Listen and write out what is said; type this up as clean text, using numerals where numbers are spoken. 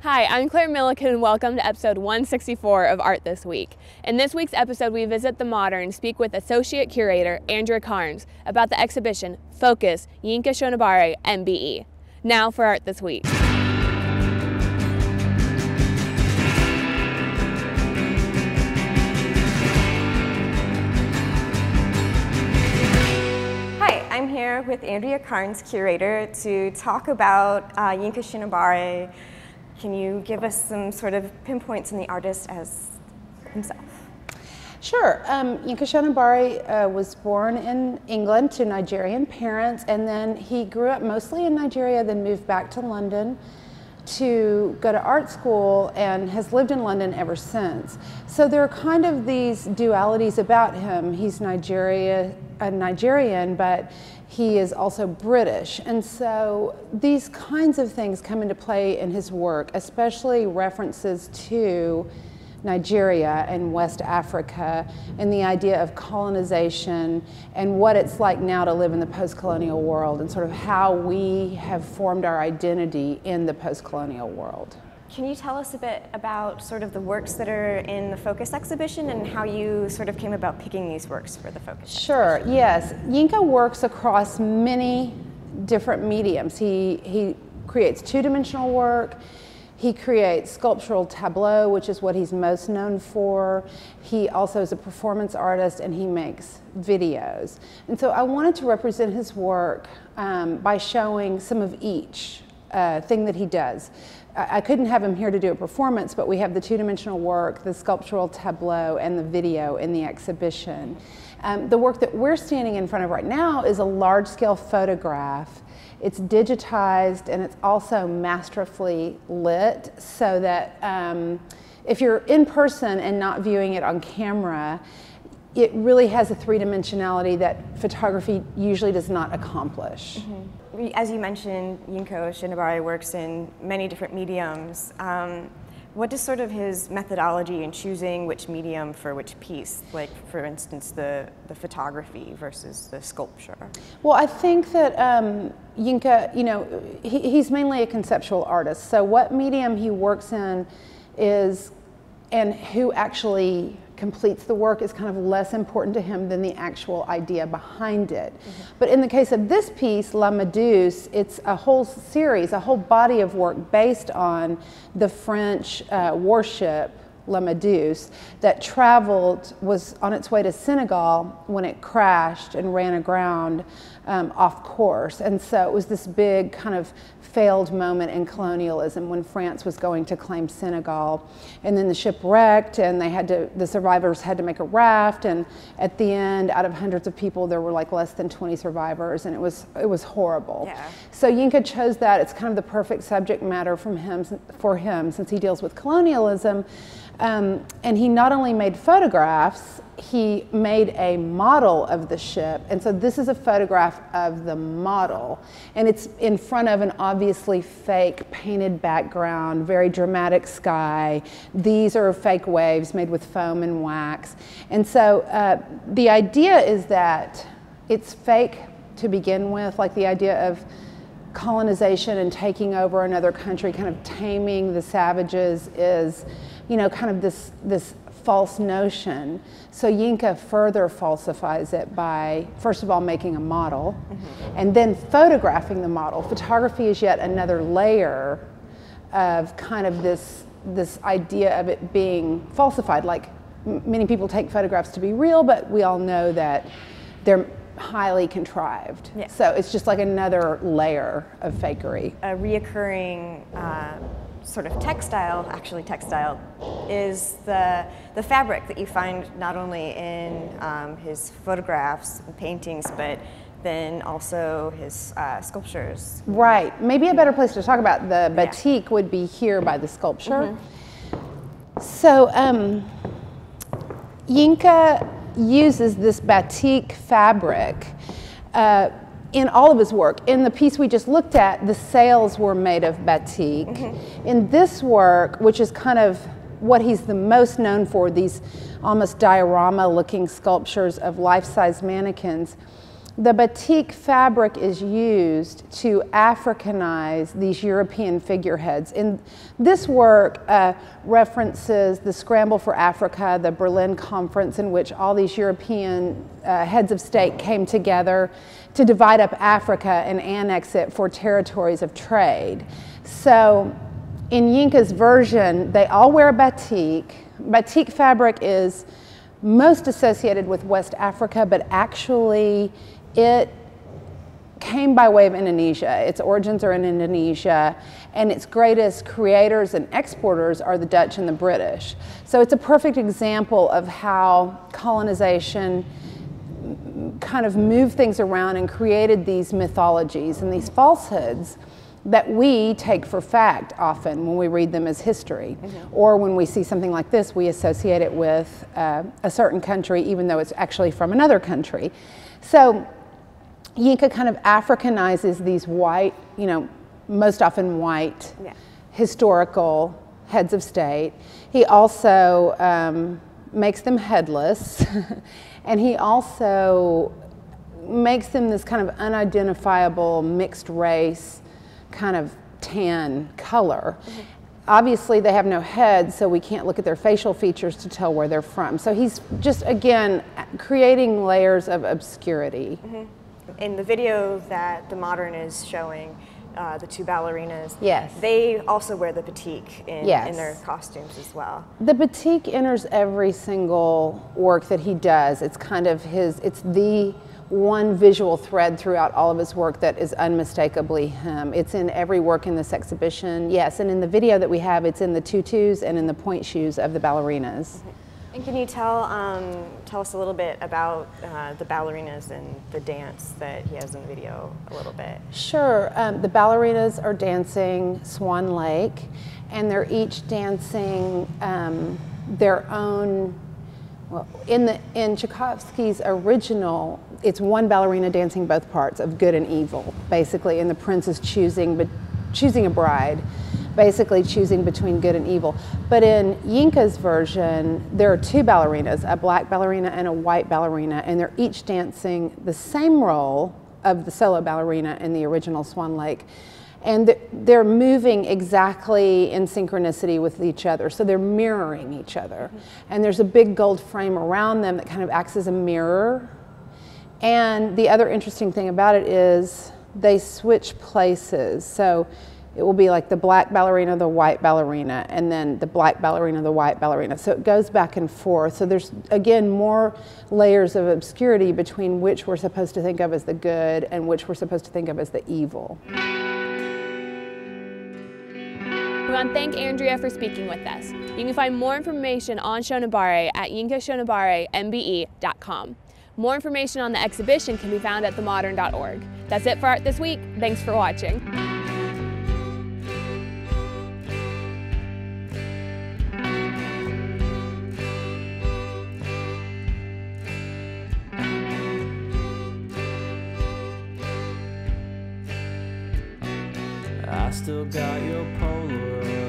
Hi, I'm Claire Milliken and welcome to episode 164 of Art This Week. In this week's episode, we visit the Modern and speak with Associate Curator Andrea Karnes about the exhibition Focus, Yinka Shonibare MBE. Now for Art This Week. I'm here with Andrea Karnes, curator, to talk about Yinka Shonibare. Can you give us some sort of pinpoints on the artist as himself? Sure. Yinka Shonibare was born in England to Nigerian parents, and then he grew up mostly in Nigeria, then moved back to London to go to art school and has lived in London ever since. So there are kind of these dualities about him. He's Nigerian, but he is also British. And so these kinds of things come into play in his work, especially references to Nigeria and West Africa and the idea of colonization and what it's like now to live in the post-colonial world and sort of how we have formed our identity in the post-colonial world. Can you tell us a bit about sort of the works that are in the Focus exhibition and how you sort of came about picking these works for the Focus Sure, exhibition? Yes. Yinka works across many different mediums. He creates two-dimensional work. He creates sculptural tableau, which is what he's most known for. He also is a performance artist and he makes videos. And so I wanted to represent his work by showing some of each thing that he does. I couldn't have him here to do a performance, but we have the two-dimensional work, the sculptural tableau, and the video in the exhibition. The work that we're standing in front of right now is a large-scale photograph. It's digitized and it's also masterfully lit so that if you're in person and not viewing it on camera, it really has a three-dimensionality that photography usually does not accomplish. Mm-hmm. As you mentioned, Yinka Shonibare works in many different mediums. What is sort of his methodology in choosing which medium for which piece? Like, for instance, the photography versus the sculpture? Well, I think that Yinka, you know, he's mainly a conceptual artist. So what medium he works in is, and who actually completes the work is kind of less important to him than the actual idea behind it. Mm-hmm. But in the case of this piece, La Méduse, it's a whole series, a whole body of work based on the French warship La Méduse that was on its way to Senegal when it crashed and ran aground off course. And so it was this big kind of failed moment in colonialism when France was going to claim Senegal. And then the ship wrecked and the survivors had to make a raft, and at the end, out of hundreds of people, there were like less than 20 survivors, and it was horrible. Yeah. So Yinka chose that. It's kind of the perfect subject matter for him since he deals with colonialism. And he not only made photographs, he made a model of the ship. And so this is a photograph of the model. And it's in front of an obviously fake painted background, very dramatic sky. These are fake waves made with foam and wax. And so the idea is that it's fake to begin with, like the idea of colonization and taking over another country, kind of taming the savages is, you know, kind of this false notion. So Yinka further falsifies it by, first of all, making a model, mm-hmm. and then photographing the model. Photography is yet another layer of kind of this idea of it being falsified. Like, many people take photographs to be real, but we all know that they're highly contrived. Yeah. So it's just like another layer of fakery. A reoccurring sort of textile is the fabric that you find not only in his photographs and paintings, but then also his sculptures. Right. Maybe a better place to talk about the batik would be here by the sculpture. Mm-hmm. So Yinka uses this batik fabric in all of his work. In the piece we just looked at, the sails were made of batik. Mm-hmm. In this work, which is kind of what he's the most known for, these almost diorama-looking sculptures of life-size mannequins, the batik fabric is used to Africanize these European figureheads. In this work references the Scramble for Africa, the Berlin conference in which all these European heads of state came together to divide up Africa and annex it for territories of trade. So in Yinka's version, they all wear batik. Batik fabric is most associated with West Africa, but actually it came by way of Indonesia. Its origins are in Indonesia, and its greatest creators and exporters are the Dutch and the British. So it's a perfect example of how colonization kind of moved things around and created these mythologies and these falsehoods that we take for fact often when we read them as history. Or when we see something like this, we associate it with a certain country, even though it's actually from another country. So Yinka kind of Africanizes these white, most often white, historical heads of state. He also makes them headless, and he also makes them this kind of unidentifiable mixed race, kind of tan color. Obviously they have no heads, so we can't look at their facial features to tell where they're from. So he's just, again, creating layers of obscurity. In the video that the Modern is showing, the two ballerinas, yes, they also wear the batik in their costumes as well. The batik enters every single work that he does. It's kind of it's the one visual thread throughout all of his work that is unmistakably him. It's in every work in this exhibition, yes, and in the video that we have, it's in the tutus and in the point shoes of the ballerinas. And can you tell us a little bit about the ballerinas and the dance that he has in the video a little bit? Sure. The ballerinas are dancing Swan Lake, and they're each dancing their own. Well, in Tchaikovsky's original, it's one ballerina dancing both parts of good and evil, basically, and the prince is choosing a bride, basically choosing between good and evil. But in Yinka's version, there are two ballerinas, a black ballerina and a white ballerina, and they're each dancing the same role of the solo ballerina in the original Swan Lake. And they're moving exactly in synchronicity with each other, so they're mirroring each other. And there's a big gold frame around them that kind of acts as a mirror. And the other interesting thing about it is they switch places. So it will be like the black ballerina, the white ballerina, and then the black ballerina, the white ballerina. So it goes back and forth. So there's, again, more layers of obscurity between which we're supposed to think of as the good and which we're supposed to think of as the evil. We want to thank Andrea for speaking with us. You can find more information on Shonibare at Yinka Shonibare MBE.com. More information on the exhibition can be found at themodern.org. That's it for Art This Week. Thanks for watching. I still got your Polaroid.